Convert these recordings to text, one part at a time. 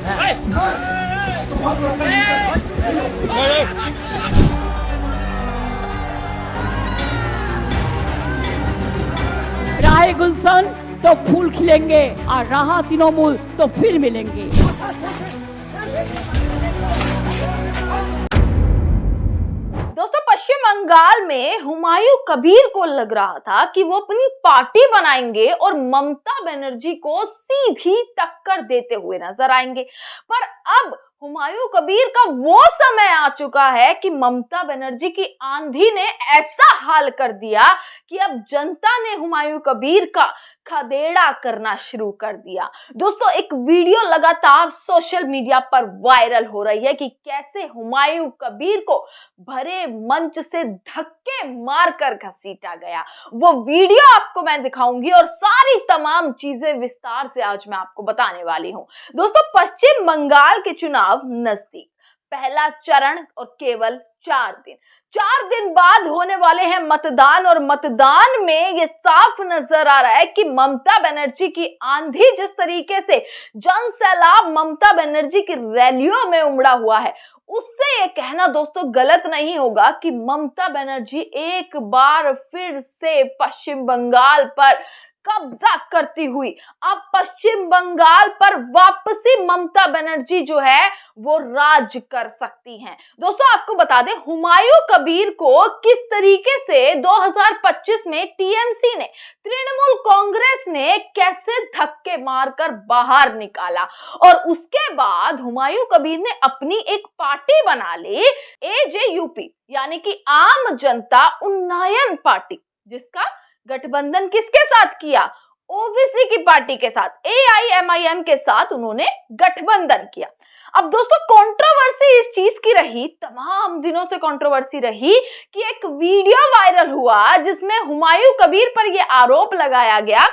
राहे गुलशन तो फूल खिलेंगे और रहा तृणमूल तो फिर मिलेंगे। दोस्तों, पश्चिम बंगाल में हुमायूं कबीर को लग रहा था कि वो अपनी पार्टी बनाएंगे और ममता बनर्जी को सीधी टक्कर देते हुए नजर आएंगे। पर अब हुमायूं कबीर का वो समय आ चुका है कि ममता बनर्जी की आंधी ने ऐसा हाल कर दिया कि अब जनता ने हुमायूं कबीर का खदेड़ा करना शुरू कर दिया। दोस्तों, एक वीडियो लगातार सोशल मीडिया पर वायरल हो रही है कि कैसे हुमायूं कबीर को भरे मंच से धक्के मारकर घसीटा गया। वो वीडियो आपको मैं दिखाऊंगी और सारी तमाम चीजें विस्तार से आज मैं आपको बताने वाली हूं। दोस्तों, पश्चिम बंगाल के चुनाव नजदीक, पहला चरण और केवल 4 दिन बाद होने वाले हैं मतदान। और मतदान में ये साफ नजर आ रहा है कि ममता बनर्जी की आंधी जिस तरीके से जन सैलाब ममता बनर्जी की रैलियों में उमड़ा हुआ है, उससे ये कहना दोस्तों गलत नहीं होगा कि ममता बनर्जी एक बार फिर से पश्चिम बंगाल पर कब्जा करती हुई अब पश्चिम बंगाल पर वापसी ममता बनर्जी जो है वो राज कर सकती हैं। दोस्तों, आपको बता दें, हुमायूं कबीर को किस तरीके से 2025 में टीएमसी ने, तृणमूल कांग्रेस ने कैसे धक्के मारकर बाहर निकाला और उसके बाद हुमायूं कबीर ने अपनी एक पार्टी बना ली, एजेयूपी यानी कि आम जनता उन्नयन पार्टी, जिसका गठबंधन किसके साथ किया? ओबीसी की पार्टी के साथ, एआईएमआईएम के साथ उन्होंने गठबंधन किया। अब दोस्तों, कंट्रोवर्सी इस चीज की रही, तमाम दिनों से कंट्रोवर्सी रही कि एक वीडियो वायरल हुआ जिसमें हुमायूं कबीर पर यह आरोप लगाया गया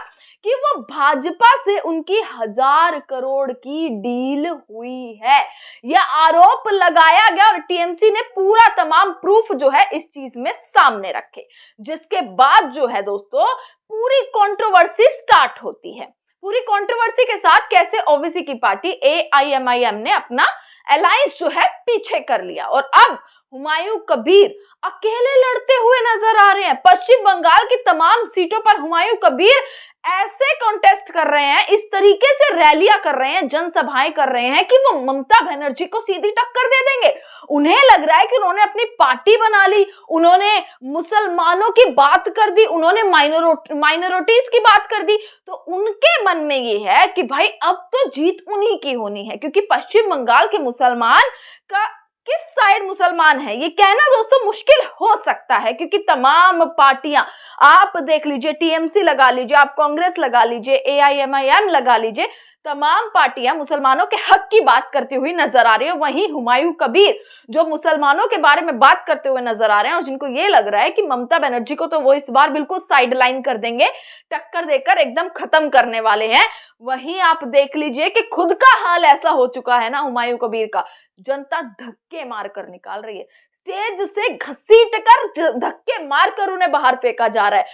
कि वो भाजपा से उनकी 1000 करोड़ की डील हुई है। यह आरोप लगाया गया और टीएमसी ने पूरा तमाम प्रूफ जो है इस चीज में सामने रखे, जिसके बाद जो है दोस्तों पूरी कंट्रोवर्सी स्टार्ट होती है। पूरी कंट्रोवर्सी के साथ कैसे ओबीसी की पार्टी एआईएमआईएम ने अपना अलायंस जो है पीछे कर लिया और अब हुमायूं कबीर अकेले लड़ते हुए नजर आ रहे हैं। पश्चिम बंगाल की तमाम सीटों पर हुमायूं कबीर ऐसे कॉन्टेस्ट कर रहे हैं, इस तरीके से रैलियां कर रहे हैं, जनसभाएं कर रहे हैं कि वो ममता बनर्जी को सीधी टक्कर दे देंगे। उन्हें लग रहा है कि उन्होंने अपनी पार्टी बना ली, उन्होंने मुसलमानों की बात कर दी, उन्होंने माइनॉरिटीज की बात कर दी, तो उनके मन में ये है कि भाई अब तो जीत उन्हीं की होनी है, क्योंकि पश्चिम बंगाल के मुसलमान का किस साइड मुसलमान है ये कहना दोस्तों मुश्किल हो सकता है, क्योंकि तमाम पार्टियां, आप देख लीजिए, टीएमसी लगा लीजिए, आप कांग्रेस लगा लीजिए, एआईएमआईएम लगा लीजिए, तमाम पार्टियां मुसलमानों के हक की बात करती हुई नजर आ रही है। वहीं हुमायूं कबीर जो मुसलमानों के बारे में बात करते हुए नजर आ रहे हैं और जिनको ये लग रहा है कि ममता बनर्जी को तो वो इस बार बिल्कुल साइड लाइन कर देंगे, टक्कर देकर एकदम खत्म करने वाले हैं। वहीं आप देख लीजिए कि खुद का हाल ऐसा हो चुका है ना हुमायूं कबीर का, जनता धक्के मारकर निकाल रही है, स्टेज से घसीट कर धक्के मारकर उन्हें बाहर फेंका जा रहा है।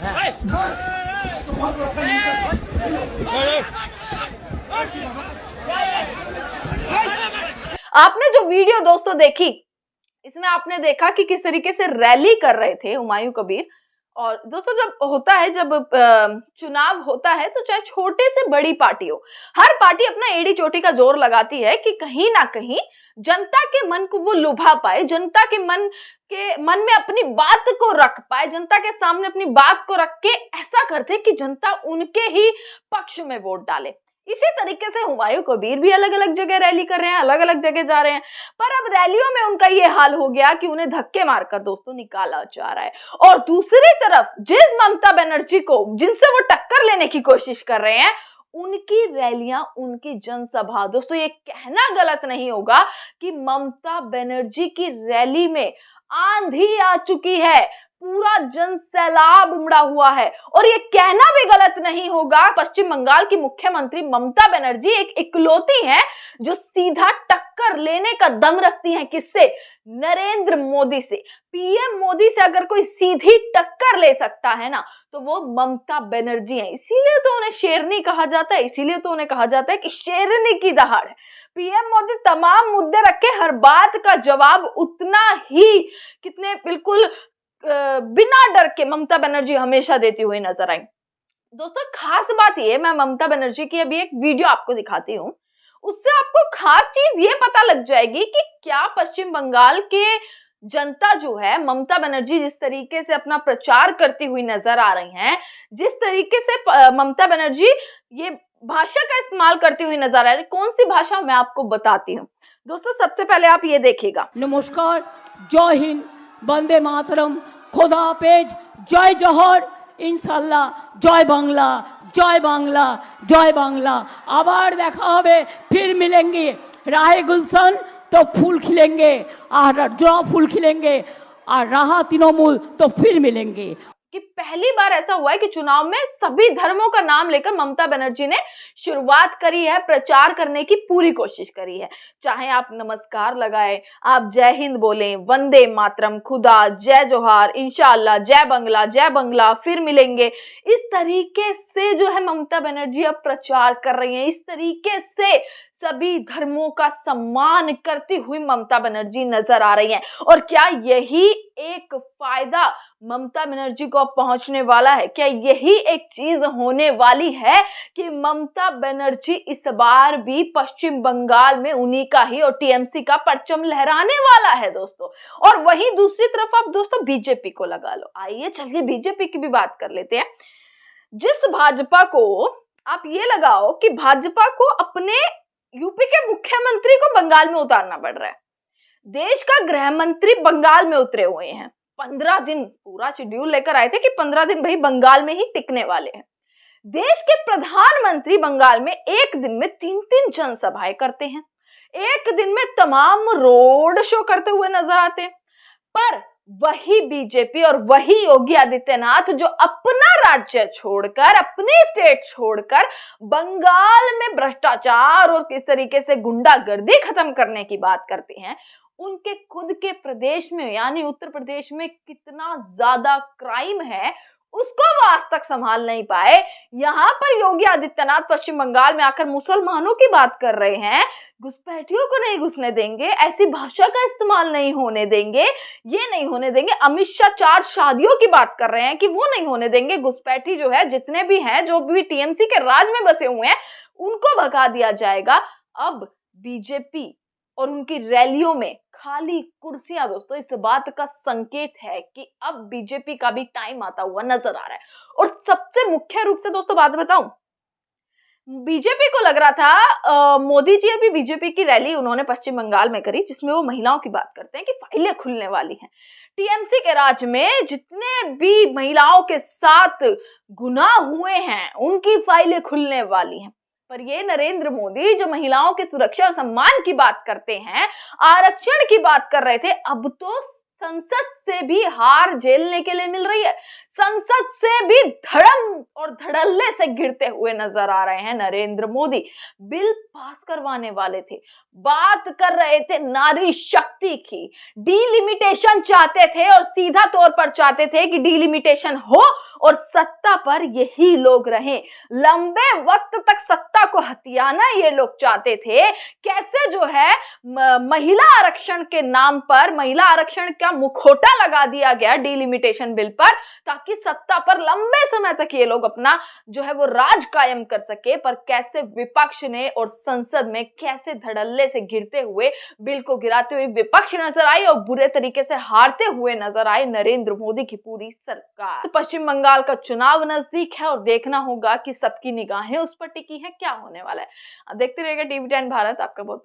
आपने जो वीडियो दोस्तों देखी, इसमें आपने देखा कि किस तरीके से रैली कर रहे थे हुमायूं कबीर। और दोस्तों, जब चुनाव होता है तो चाहे छोटे से बड़ी पार्टी हो, हर पार्टी अपना एड़ी चोटी का जोर लगाती है कि कहीं ना कहीं जनता के मन को वो लुभा पाए, जनता के मन में अपनी बात को रख पाए, जनता के सामने अपनी बात को रख के ऐसा करते कि जनता उनके ही पक्ष में वोट डाले। इसी तरीके से हुमायूं कबीर भी अलग अलग जगह रैली कर रहे हैं, अलग अलग जगह जा रहे हैं, पर अब रैलियों में उनका ये हाल हो गया कि उन्हें धक्के मारकर दोस्तों निकाला जा रहा है। और दूसरी तरफ जिस ममता बनर्जी को, जिनसे वो टक्कर लेने की कोशिश कर रहे हैं, उनकी रैलियां, उनकी जनसभा, दोस्तों ये कहना गलत नहीं होगा कि ममता बनर्जी की रैली में आंधी आ चुकी है। पूरा जन सैलाब उमड़ा हुआ है। और ये कहना भी गलत नहीं होगा, पश्चिम बंगाल की मुख्यमंत्री ममता बनर्जी एक इकलौती हैं जो सीधा टक्कर लेने का दम रखती हैं। किससे? नरेंद्र मोदी से। पीएम मोदी से अगर कोई सीधी टक्कर ले सकता है ना, तो वो ममता बनर्जी है। इसीलिए तो उन्हें शेरनी कहा जाता है, इसीलिए तो उन्हें कहा जाता है कि शेरनी की दहाड़ है। पीएम मोदी तमाम मुद्दे रखे, हर बात का जवाब उतना ही कितने बिल्कुल बिना डर के ममता बनर्जी हमेशा देती हुई नजर आई। दोस्तों खास बात ये, मैं ममता बनर्जी की अभी एक वीडियो आपको दिखाती हूँ, उससे आपको खास चीज ये पता लग जाएगी कि क्या पश्चिम बंगाल के जनता जो है, ममता बनर्जी जिस तरीके से अपना प्रचार करती हुई नजर आ रही हैं, जिस तरीके से ममता बनर्जी ये भाषा का इस्तेमाल करती हुई नजर आ रही है, कौन सी भाषा मैं आपको बताती हूँ। दोस्तों सबसे पहले आप ये देखिएगा। नमस्कार, जय हिंद, वंदे मातरम, खुदा हाफेज, जय जौहर, ইনশাল্লাহ, জয় বাংলা, জয় বাংলা, জয় বাংলা। আবার দেখা হবে, फिर मिलेंगे, राहे गुलशन तो फूल खिलेंगे, और जो फूल खिलेंगे, और रहा तृणमूल तो फिर मिलेंगे। कि पहली बार ऐसा हुआ है कि चुनाव में सभी धर्मों का नाम लेकर ममता बनर्जी ने शुरुआत करी है, प्रचार करने की पूरी कोशिश करी है। चाहे आप नमस्कार लगाए, आप जय हिंद बोलें, वंदे मातरम, खुदा, जय जोहार, इंशाअल्लाह, जय बंगला, फिर मिलेंगे, इस तरीके से जो है ममता बनर्जी अब प्रचार कर रही है। इस तरीके से सभी धर्मों का सम्मान करती हुई ममता बनर्जी नजर आ रही हैं। और क्या यही एक फायदा ममता बनर्जी को अब पहुंचने वाला है? क्या यही एक चीज होने वाली है कि ममता बनर्जी इस बार भी पश्चिम बंगाल में उन्हीं का ही और टीएमसी का परचम लहराने वाला है दोस्तों? और वहीं दूसरी तरफ आप दोस्तों बीजेपी को लगा लो। आइए चलिए बीजेपी की भी बात कर लेते हैं। जिस भाजपा को आप ये लगाओ कि भाजपा को अपने यूपी के मुख्यमंत्री को बंगाल में उतारना पड़ रहा है, देश का गृह मंत्री बंगाल में उतरे हुए हैं, 15 दिन पूरा शेड्यूल लेकर आए थे कि 15 दिन भाई बंगाल में ही टिकने वाले हैं। देश के प्रधानमंत्री बंगाल में एक दिन में 3-3 जनसभाएं करते हैं, एक दिन में तमाम रोड शो करते हुए नजर आते हैं। पर वही बीजेपी और वही योगी आदित्यनाथ जो अपना राज्य छोड़कर, अपनी स्टेट छोड़कर बंगाल में भ्रष्टाचार और किस तरीके से गुंडागर्दी खत्म करने की बात करते हैं, उनके खुद के प्रदेश में यानी उत्तर प्रदेश में कितना ज्यादा क्राइम है उसको वो आज तक संभाल नहीं पाए। यहाँ पर योगी आदित्यनाथ पश्चिम बंगाल में आकर मुसलमानों की बात कर रहे हैं, घुसपैठियों को नहीं घुसने देंगे, ऐसी भाषा का इस्तेमाल नहीं होने देंगे, ये नहीं होने देंगे। अमित शाह 4 शादियों की बात कर रहे हैं कि वो नहीं होने देंगे। घुसपैठी जो है जितने भी हैं, जो भी टीएमसी के राज में बसे हुए हैं, उनको भगा दिया जाएगा। अब बीजेपी और उनकी रैलियों में खाली कुर्सियां दोस्तों इस बात का संकेत है कि अब बीजेपी का भी टाइम आता हुआ नजर आ रहा है। और सबसे मुख्य रूप से दोस्तों बात बताऊं, बीजेपी को लग रहा था मोदी जी अभी बीजेपी की रैली उन्होंने पश्चिम बंगाल में करी जिसमें वो महिलाओं की बात करते हैं कि फाइलें खुलने वाली हैं। टीएमसी के राज में जितने भी महिलाओं के साथ गुनाह हुए हैं उनकी फाइलें खुलने वाली हैं। पर ये नरेंद्र मोदी जो महिलाओं की सुरक्षा और सम्मान की बात करते हैं, आरक्षण की बात कर रहे थे, अब तो संसद से भी हार झेलने के लिए मिल रही है। संसद से भी धड़म और धड़ल्ले से गिरते हुए नजर आ रहे हैं नरेंद्र मोदी। बिल पास करवाने वाले थे, बात कर रहे थे नारी शक्ति की, डीलिमिटेशन चाहते थे और सीधा तौर पर चाहते थे कि डीलिमिटेशन हो और सत्ता पर यही लोग रहें। लंबे वक्त तक सत्ता को हथियाना ये लोग चाहते थे। कैसे जो है महिला आरक्षण के नाम पर महिला आरक्षण का मुखौटा लगा दिया गया डीलिमिटेशन बिल पर, ताकि सत्ता पर लंबे समय तक ये लोग अपना जो है वो राज कायम कर सके। पर कैसे विपक्ष ने और संसद में कैसे धड़ल्ले से गिरते हुए बिल को गिराते हुए विपक्ष नजर आई और बुरे तरीके से हारते हुए नजर आए नरेंद्र मोदी की पूरी सरकार। तो पश्चिम बंगाल का चुनाव नजदीक है और देखना होगा कि सबकी निगाहें उस पर टिकी हैं, क्या होने वाला है। अब देखते रहिएगा टीवी 10 भारत। आपका बहुत